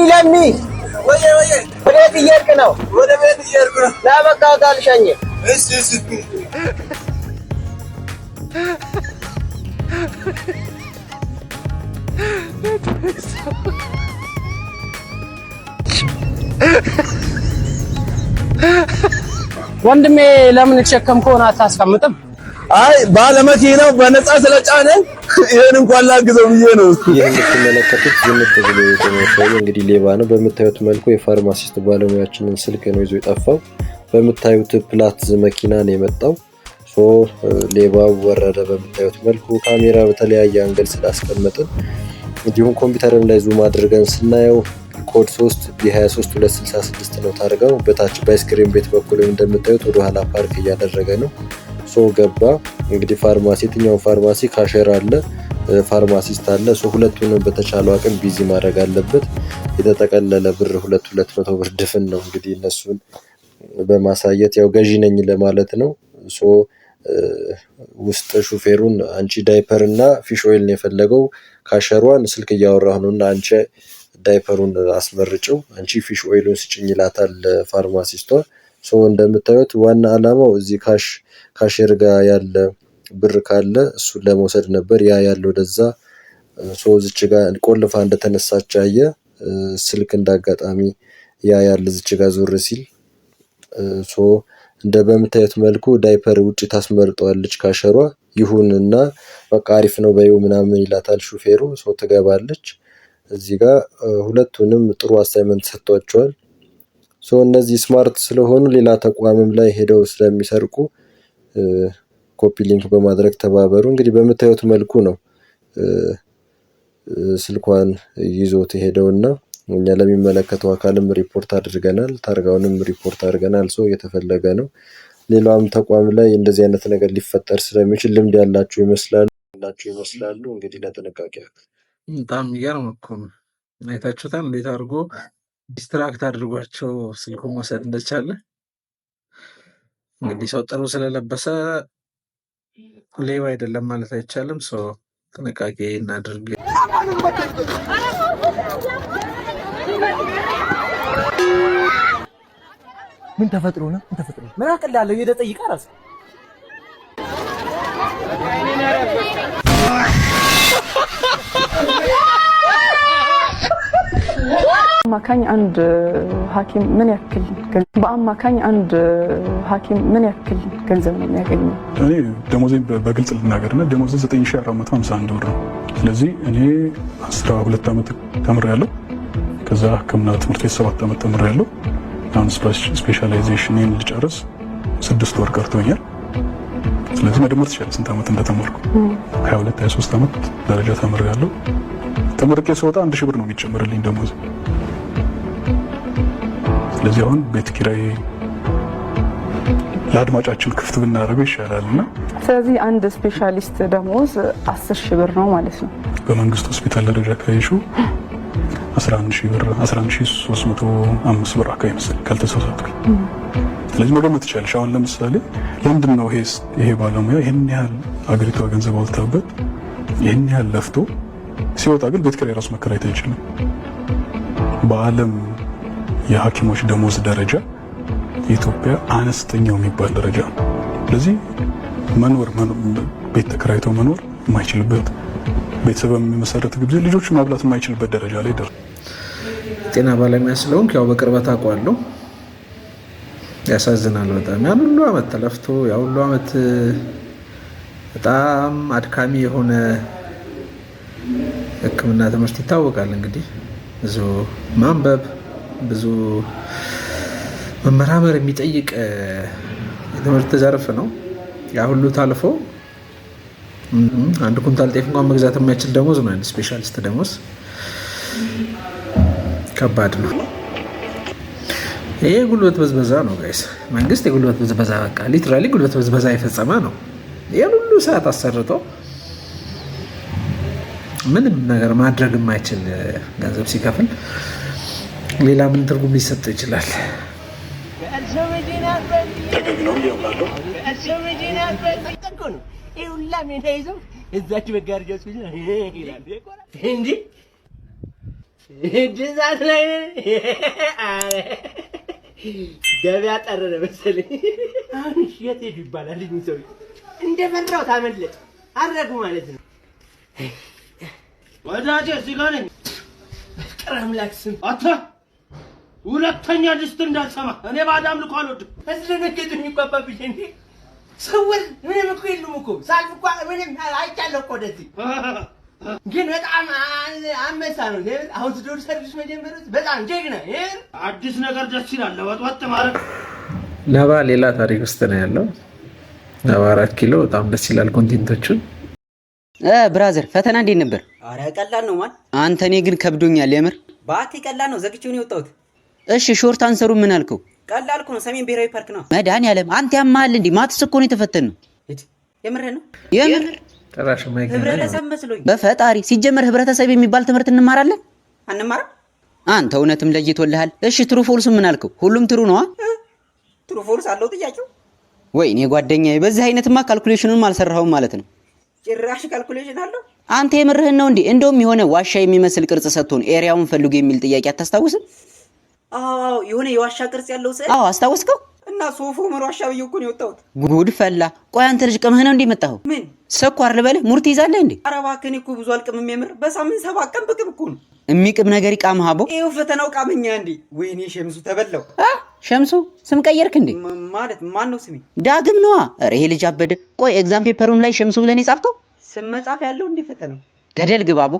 ለሚ ወየ ወዴት እየሄድክ ነው? ወደ ቤት እየሄድኩ ነው። ና በቃ ታልሻኝ። እሺ ወንድሜ ለምን ተሸከምከውና አታስቀምጥም? አይ ባለመኪናው በነፃ ስለጫነ ይሄን እንኳን ላግዘው ብዬ ነው። የምትመለከቱት ዝምት ብሎ የተነሳው እንግዲህ ሌባ ነው። በምታዩት መልኩ የፋርማሲስት ባለሙያችንን ስልክ ነው ይዞ የጠፋው። በምታዩት ፕላት መኪና ነው የመጣው። ሌባው ወረደ። በምታዩት መልኩ ካሜራ በተለያየ አንገል ስላስቀመጥን እንዲሁም ኮምፒውተርም ላይ ዙም አድርገን ስናየው ኮድ 3 B23266 ነው ታርጋው። በታች በስክሪን ቤት በኩል እንደምታዩት ወደ ኋላ ፓርክ እያደረገ ነው። ገባ እንግዲህ ፋርማሲ የትኛው ፋርማሲ ካሸር አለ ፋርማሲስት አለ። ሁለቱንም በተቻለው አቅም ቢዚ ማድረግ አለበት። የተጠቀለለ ብር 200 ብር ድፍን ነው እንግዲህ እነሱን በማሳየት ያው ገዢ ነኝ ለማለት ነው። ውስጥ ሹፌሩን አንቺ ዳይፐር እና ፊሽ ኦይል ነው የፈለገው። ካሸሯን ስልክ እያወራሁ ነውና አንቺ ዳይፐሩን አስመርጭው አንቺ ፊሽ ኦይሉን ስጭኝ ይላታል ፋርማሲስቷ። እንደምታዩት ዋና አላማው እዚህ ካሽር ጋር ያለ ብር ካለ እሱን ለመውሰድ ነበር። ያ ያለው ወደዛ እዚች ጋር ቆልፋ እንደተነሳች አየ። ስልክ እንዳጋጣሚ ያ ያለ እዚች ጋር ዞር ሲል እንደ በምታዩት መልኩ ዳይፐር ውጪ ታስመርጠዋለች ካሸሯ። ይሁንና በቃ አሪፍ ነው በይው ምናምን ይላታል ሹፌሩ። ትገባለች። እዚህ ጋር ሁለቱንም ጥሩ አሳይመንት ሰጥቷቸዋል። እነዚህ ስማርት ስለሆኑ ሌላ ተቋምም ላይ ሄደው ስለሚሰርቁ ኮፒ ሊንክ በማድረግ ተባበሩ። እንግዲህ በምታዩት መልኩ ነው ስልኳን ይዞት ሄደውና እኛ ለሚመለከተው አካልም ሪፖርት አድርገናል። ታርጋውንም ሪፖርት አድርገናል። እየተፈለገ ነው። ሌላም ተቋም ላይ እንደዚህ አይነት ነገር ሊፈጠር ስለሚችል ልምድ ያላችሁ ይመስላሉ። እንግዲህ ለጥንቃቄ በጣም የሚገርም እኮ ነው። አይታችሁታል እንዴት አድርጎ ዲስትራክት አድርጓቸው ስልኩን መውሰድ እንደቻለ። እንግዲህ ሰው ጥሩ ስለለበሰ ሌባ አይደለም ማለት አይቻልም። ጥንቃቄ እናድርግ። ምን ተፈጥሮ ነው? ምን አቀላለሁ? ሄደ ጠይቃ ራስ በአማካኝ አንድ ሐኪም ምን ያክል ገንዘብ ነው የሚያገኘው? እኔ ደሞዜን በግልጽ ልናገርና ደሞዜ 9451 ብር ነው። ስለዚህ እኔ 12 ዓመት ተምሬያለሁ። ከዛ ሕክምና ትምህርት ቤት 7 ዓመት ተምሬያለሁ። አሁን ስፔሻላይዜሽንን ልጨርስ 6 ወር ቀርቶኛል። ስለዚህ መደመር ትችላለህ ስንት ዓመት እንደተማርኩ። 23 ዓመት ደረጃ ተምሬያለሁ። ተመርቄ ስወጣ 1000 ብር ነው የሚጨምርልኝ ደሞዝ። ስለዚህ አሁን ቤት ኪራይ ለአድማጫችን ክፍት ብናደርገው ይሻላልና ስለዚህ አንድ ስፔሻሊስት ደሞዝ 10000 ብር ነው ማለት ነው። በመንግስት ሆስፒታል ደረጃ ካይሹ 11000 ብር 11305 ብር አካባቢ መሰለኝ ካልተሳሳትኩ። ስለዚህ መገመት ይቻላል። አሁን ለምሳሌ ለምንድን ነው ይሄ ባለሙያ ይሄን ያህል አገሪቷ ገንዘብ አውጥታበት ይሄን ያህል ለፍቶ ሲወጣ ግን ቤት ኪራይ ራሱ መከራየት አይችልም? በዓለም የሐኪሞች ደሞዝ ደረጃ የኢትዮጵያ አነስተኛው የሚባል ደረጃ ነው። ስለዚህ ቤት ተከራይቶ መኖር የማይችልበት ቤተሰብ የሚመሰረት ጊዜ ልጆች ማብላት የማይችልበት ደረጃ ላይ ደርሷል። ጤና ባለሙያ ስለሆንክ ያው በቅርበት አውቀዋለሁ። ያሳዝናል በጣም ያን ሁሉ አመት ተለፍቶ ያ ሁሉ አመት በጣም አድካሚ የሆነ ሕክምና ትምህርት ይታወቃል። እንግዲህ ብዙ ማንበብ ብዙ መመራመር የሚጠይቅ የትምህርት ዘርፍ ነው። ያ ሁሉ ታልፎ አንድ ኩንታል ጤፍ እንኳን መግዛት የማይችል ደሞዝ ነው አንድ ስፔሻሊስት ደሞዝ። ከባድ ነው። ይሄ ጉልበት በዝበዛ ነው ጋይስ። መንግስት የጉልበት በዝበዛ በቃ ሊትራሊ ጉልበት በዝበዛ የፈጸመ ነው። ይሄን ሁሉ ሰዓት አሰርቶ ምንም ነገር ማድረግ የማይችል ገንዘብ ሲከፍል ሌላ ምን ትርጉም ሊሰጠው ይችላል? ተገቢ ነው ያምናለሁ። እዛች መጋረጃ ውስጥ ይላል እንዴ እዛት ላይ ገበያ ጠረረ መሰለኝ። አሁን የት ሄዱ ይባላል ልጅ ሰው እንደፈራው ታመለጥ አረጉ ማለት ነው። ወዳጄ እዚህ ጋር ነኝ። ቀራምላክ ስም አታ ሁለተኛ ድስት እንዳልሰማ እኔ ባዳም ልኮ አልወድም። አስደነገጡኝ እኮ አባብዬ እንዴ ሰውር ምንም እኮ የሉም እኮ ሳልፍ እኮ ምንም አይቻለሁ እኮ ወደዚህ ግን በጣም አንበሳ ነው። አውትዶር ሰርቪስ መጀመሩት በጣም ጀግና። አዲስ ነገር ደስ ይላል። ወጥወጥ ማለት ነባ ሌላ ታሪክ ውስጥ ነው ያለው። ነባ 4 ኪሎ በጣም ደስ ይላል ኮንቴንቶቹን። ብራዘር ፈተና እንዴት ነበር? አረ ቀላል ነው ማን አንተ። እኔ ግን ከብዶኛል የምር። ባቲ ቀላል ነው ዘግቼው ነው የወጣሁት። እሺ ሾርት አንሰሩ ምን አልከው? ቀላል እኮ ነው። ሰሜን ብሔራዊ ፓርክ ነው። መድኃኒዓለም አንተ ያማል እንዴ? ማትስ እኮ ነው የተፈተነው። የምርህ ነው? የምር ጭራሽ ህብረተሰብ መስሎኝ። በፈጣሪ ሲጀመር ህብረተሰብ የሚባል ትምህርት እንማራለን? አንማርም። አንተ እውነትም ለይቶልሃል። እሺ ትሩ ፎልስ ምን አልከው? ሁሉም ትሩ ነው? ትሩ ፎልስ አለው ጥያቄው። ወይኔ ጓደኛዬ በዚህ አይነትማ ካልኩሌሽኑን አልሰራኸውም ማለት ነው። ጭራሽ ካልኩሌሽን አለው። አንተ የምርህን ነው እንዴ? እንደውም የሆነ ዋሻ የሚመስል ቅርጽ ሰጥቶን ኤሪያውን ፈልጉ የሚል ጥያቄ አታስታውስም? አዎ የሆነ የዋሻ ቅርጽ ያለው ስዕል። አዎ አስታውስከው? እና ሶፎ መሯሻ ብዬ እኮ ነው የወጣሁት። ጉድ ፈላ። ቆይ አንተ ልጅ ቅምህ ነው እንዴ መጣኸው? ምን ስኳር ልበልህ? ሙርት ይዛለህ እንዴ? ኧረ እባክህ እኔ እኮ ብዙ አልቅምም። የምር በሳምንት 7 ቀን ብቅም እኮ ነው። የሚቅም ነገር ይቃምህ አቦ። ይኸው ፈተናው ቃመኛ እንዴ። ወይኔ ሸምሱ ተበላው። ሸምሱ ስም ቀየርክ እንዴ? ማለት ማን ነው ስሜ? ዳግም ነዋ። ኧረ ይሄ ልጅ አበደ። ቆይ ኤግዛም ፔፐሩም ላይ ሸምሱ ብለን የጻፍከው? ስም መጻፍ ያለው እንዴ ፈተናው? ገደል ግባ አቦ።